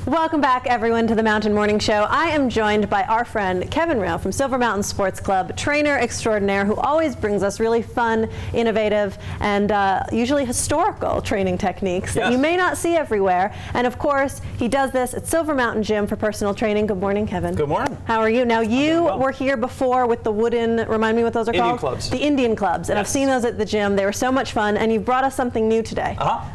Welcome back, everyone, to the Mountain Morning Show. I am joined by our friend Kevin Rail from Silver Mountain Sports Club, trainer extraordinaire, who always brings us really fun, innovative, and usually historical training techniques that you may not see everywhere. And of course, he does this at Silver Mountain Gym for personal training. Good morning, Kevin. Good morning. How are you? Now, you were here before with the wooden, remind me what those are called? Indian clubs. The Indian clubs. And I've seen those at the gym. They were so much fun. And you've brought us something new today.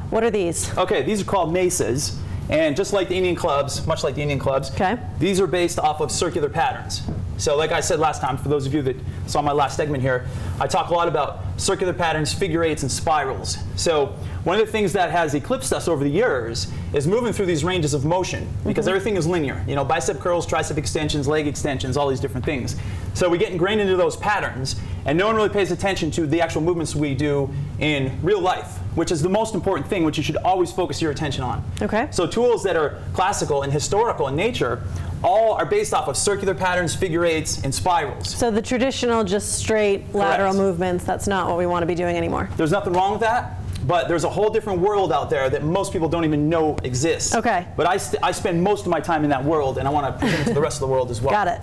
What are these? Okay, these are called maces. And just like the Indian clubs, much like the Indian clubs, these are based off of circular patterns. So like I said last time, for those of you that saw my last segment here, I talk a lot about circular patterns, figure eights, and spirals. So one of the things that has eclipsed us over the years is moving through these ranges of motion, because everything is linear. You know, bicep curls, tricep extensions, leg extensions, all these different things. So we get ingrained into those patterns, and no one really pays attention to the actual movements we do in real life, which is the most important thing, which you should always focus your attention on. Okay. So tools that are classical and historical in nature all are based off of circular patterns, figure eights, and spirals. So the traditional, just straight lateral movements, that's not what we want to be doing anymore. There's nothing wrong with that, but there's a whole different world out there that most people don't even know exists. Okay. But I spend most of my time in that world, and I want to present it to the rest of the world as well. Got it.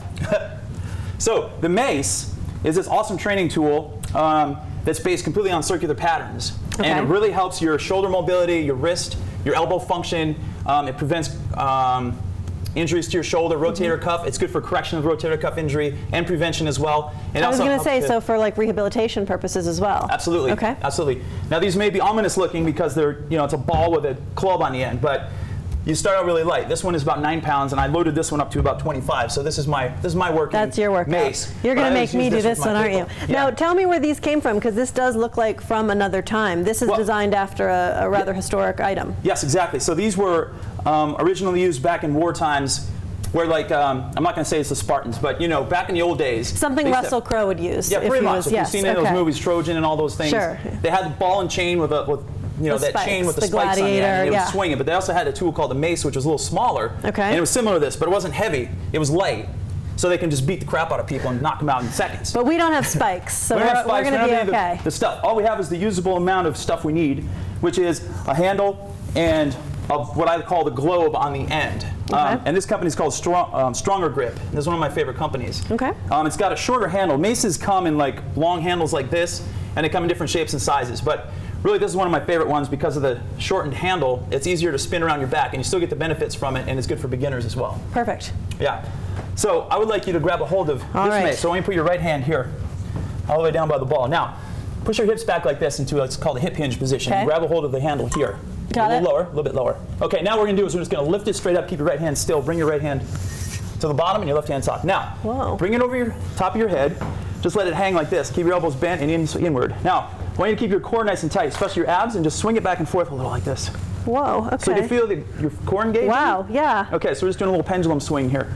So the mace is this awesome training tool that's based completely on circular patterns. And it really helps your shoulder mobility, your wrist, your elbow function. It prevents injuries to your shoulder, rotator cuff. It's good for correction of rotator cuff injury and prevention as well. And I was going to say, so for like rehabilitation purposes as well. Absolutely. Okay. Absolutely. Now these may be ominous looking because they're, you know, it's a ball with a club on the end, but you start out really light. This one is about 9 pounds, and I loaded this one up to about 25. So this is my working. That's your workout. Mace. You're going to make me do this one, aren't you? Yeah. Now tell me where these came from, because this does look like from another time. This is designed after a rather historic item. Yes, exactly. So these were originally used back in war times, where like I'm not going to say it's the Spartans, but you know, back in the old days. Something Russell Crowe would use. Yeah, pretty much. If you've seen any of those movies, Trojan and all those things. Sure. They had the ball and chain with you know, that chain with the spikes on the end, and they would swing it. But they also had a tool called the mace, which was a little smaller. Okay. And it was similar to this, but it wasn't heavy. It was light. So they can just beat the crap out of people and knock them out in seconds. But we don't have spikes, so we're going to be okay. The stuff. All we have is the usable amount of stuff we need, which is a handle and what I call the globe on the end. And this company is called Stronger Grip. This is one of my favorite companies. Okay. It's got a shorter handle. Maces come in like long handles like this, and they come in different shapes and sizes. But really, this is one of my favorite ones because of the shortened handle. It's easier to spin around your back, and you still get the benefits from it, and it's good for beginners as well. Perfect. Yeah. So I would like you to grab a hold of this mace. So I want you to put your right hand here, all the way down by the ball. Now, push your hips back like this into what's called a hip hinge position. Okay. Grab a hold of the handle here. Got it. A little bit lower. Okay, now what we're going to do is we're just going to lift it straight up, keep your right hand still, bring your right hand to the bottom and your left hand top. Now, bring it over your top of your head. Just let it hang like this. Keep your elbows bent and inward. Now, I want you to keep your core nice and tight, especially your abs, and just swing it back and forth a little like this. Whoa, okay. So you feel your core engaged? Wow, yeah. Okay, so we're just doing a little pendulum swing here.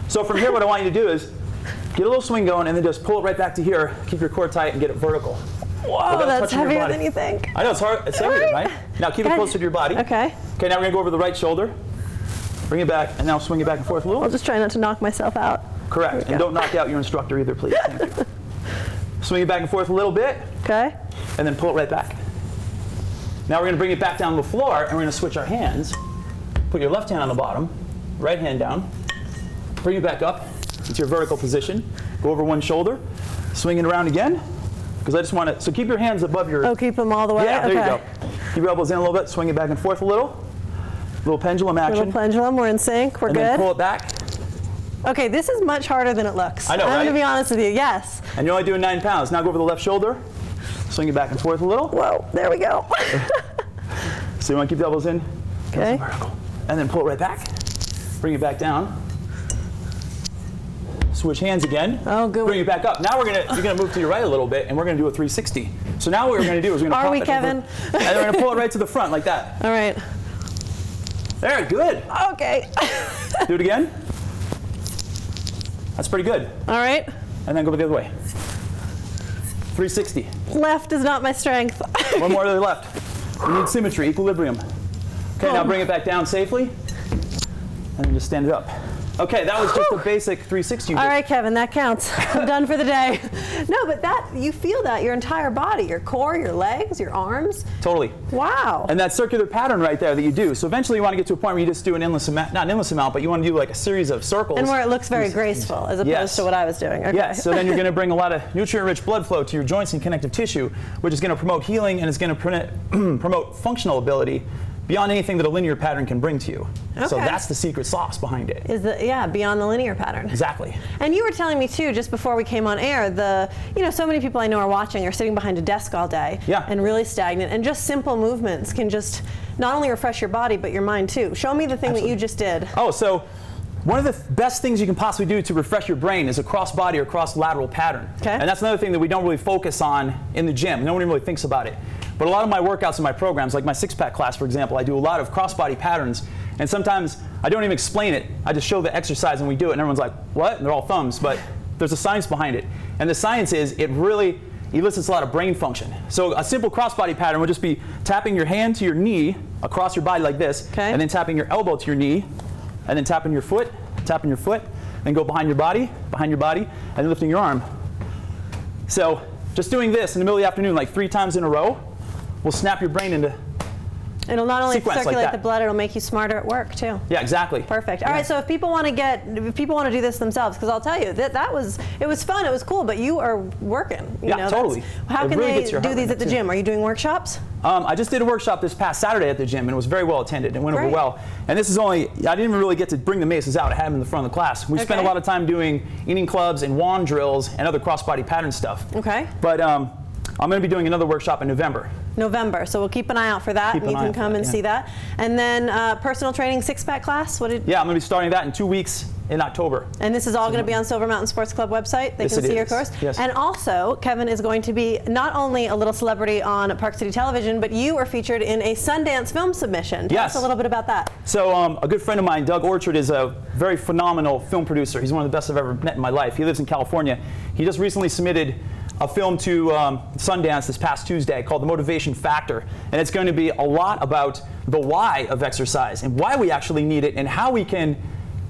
So from here, what I want you to do is get a little swing going and then just pull it right back to here. Keep your core tight and get it vertical. Whoa, that's heavier than you think. I know, it's hard. It's heavier, right? Now keep it closer to your body. Okay. Okay, now we're going to go over the right shoulder. Bring it back, and now swing it back and forth a little. I'll just try not to knock myself out. Correct. And don't knock out your instructor either, please. Thank you. Swing it back and forth a little bit. Okay. And then pull it right back. Now we're going to bring it back down to the floor, and we're going to switch our hands. Put your left hand on the bottom, right hand down. Bring it back up into your vertical position. Go over one shoulder. Swing it around again. Because I just want to, so keep your hands above your... Oh, keep them all the way? Yeah, there you go. Keep your elbows in a little bit, swing it back and forth a little. Little pendulum action. Little pendulum, we're in sync, we're good. And then pull it back. Okay, this is much harder than it looks. I know, right? I'm going to be honest with you, yes. And you're only doing 9 pounds. Now go over the left shoulder, swing it back and forth a little. Whoa, there we go. So you want to keep the elbows in. Okay. Vertical. And then pull it right back. Bring it back down. Switch hands again. Oh, good. Bring it back up. Now you're gonna move to your right a little bit, and we're gonna do a 360. So now what we're gonna do is we're gonna pop it Kevin? over, and we're gonna pull it right to the front like that. All right. There, good. Okay. Do it again. That's pretty good. All right. And then go the other way. 360. Left is not my strength. One more to the left. We need symmetry, equilibrium. Okay, now bring it back down safely, and then just stand it up. Okay, that was just a basic 360. All right, Kevin, that counts. I'm done for the day. No, but you feel that your entire body, your core, your legs, your arms. Totally. Wow. And that circular pattern right there that you do. So eventually you want to get to a point where you just do an endless amount, not an endless amount, but you want to do like a series of circles. And where it looks very graceful as opposed to what I was doing. Okay. Yes, so then you're going to bring a lot of nutrient-rich blood flow to your joints and connective tissue, which is going to promote healing and is going to promote functional ability beyond anything that a linear pattern can bring to you. Okay. So that's the secret sauce behind it. Beyond the linear pattern. Exactly. And you were telling me too, just before we came on air, so many people I know are watching are sitting behind a desk all day and really stagnant, and just simple movements can just not only refresh your body, but your mind too. Show me the thing that you just did. Oh, so one of the best things you can possibly do to refresh your brain is a cross-body or cross-lateral pattern. Okay. And that's another thing that we don't really focus on in the gym. No one really thinks about it. But a lot of my workouts and my programs, like my six-pack class, for example, I do a lot of cross-body patterns. And sometimes I don't even explain it. I just show the exercise and we do it. And everyone's like, what? And they're all thumbs. But there's a science behind it. And the science is it really elicits a lot of brain function. So a simple cross-body pattern would just be tapping your hand to your knee across your body like this. Okay. And then tapping your elbow to your knee. And then tapping your foot, then go behind your body, and then lifting your arm. So just doing this in the middle of the afternoon like 3 times in a row will snap your brain into It'll not only sequence circulate like the blood, it'll make you smarter at work too. Yeah, exactly. Perfect. All right, so if people want to do this themselves, because I'll tell you it was fun, it was cool, but you are working. Totally. How can they do these at the gym? Are you doing workshops? I just did a workshop this past Saturday at the gym, and it was very well attended and went over well. And this is I didn't even really get to bring the maces out. I had them in the front of the class. We spent a lot of time doing eating clubs and wand drills and other cross-body pattern stuff. Okay. But I'm going to be doing another workshop in November. So we'll keep an eye out for that, and you can come and see that. And then personal training 6-pack class. I'm going to be starting that in 2 weeks in October. And this is all going to be on Silver Mountain Sports Club website. They can see your course. Yes. And also, Kevin is going to be not only a little celebrity on Park City Television, but you are featured in a Sundance film submission. Tell us a little bit about that. So a good friend of mine, Doug Orchard, is a very phenomenal film producer. He's one of the best I've ever met in my life. He lives in California. He just recently submitted a film to Sundance this past Tuesday called The Motivation Factor. And it's going to be a lot about the why of exercise and why we actually need it and how we can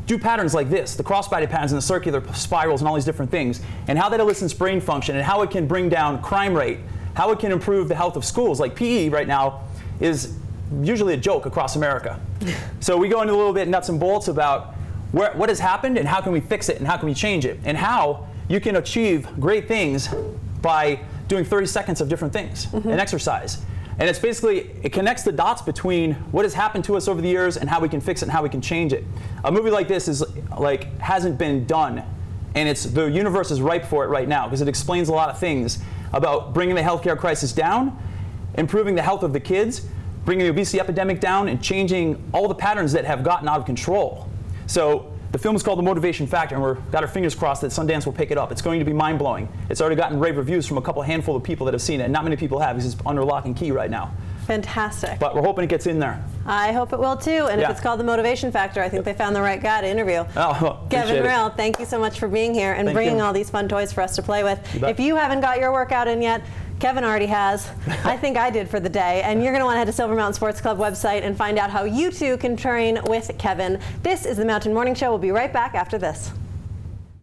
do patterns like this, the cross-body patterns and the circular spirals and all these different things, and how that elicits brain function and how it can bring down crime rate, how it can improve the health of schools. Like PE right now is usually a joke across America. So we go into a little bit nuts and bolts about what has happened and how can we fix it and how can we change it and how you can achieve great things by doing 30 seconds of different things and exercise. And it's basically, it connects the dots between what has happened to us over the years and how we can fix it and how we can change it. A movie like this is hasn't been done, and the universe is ripe for it right now because it explains a lot of things about bringing the healthcare crisis down, improving the health of the kids, bringing the obesity epidemic down, and changing all the patterns that have gotten out of control. So the film is called The Motivation Factor, and we've got our fingers crossed that Sundance will pick it up. It's going to be mind-blowing. It's already gotten rave reviews from a handful of people that have seen it, and not many people have because it's under lock and key right now. Fantastic. But we're hoping it gets in there. I hope it will too, and if it's called The Motivation Factor, I think they found the right guy to interview. Kevin Real, thank you so much for being here and bringing all these fun toys for us to play with. If you haven't got your workout in yet, Kevin already has. I think I did for the day. And you're going to want to head to Silver Mountain Sports Club website and find out how you too can train with Kevin. This is the Mountain Morning Show. We'll be right back after this.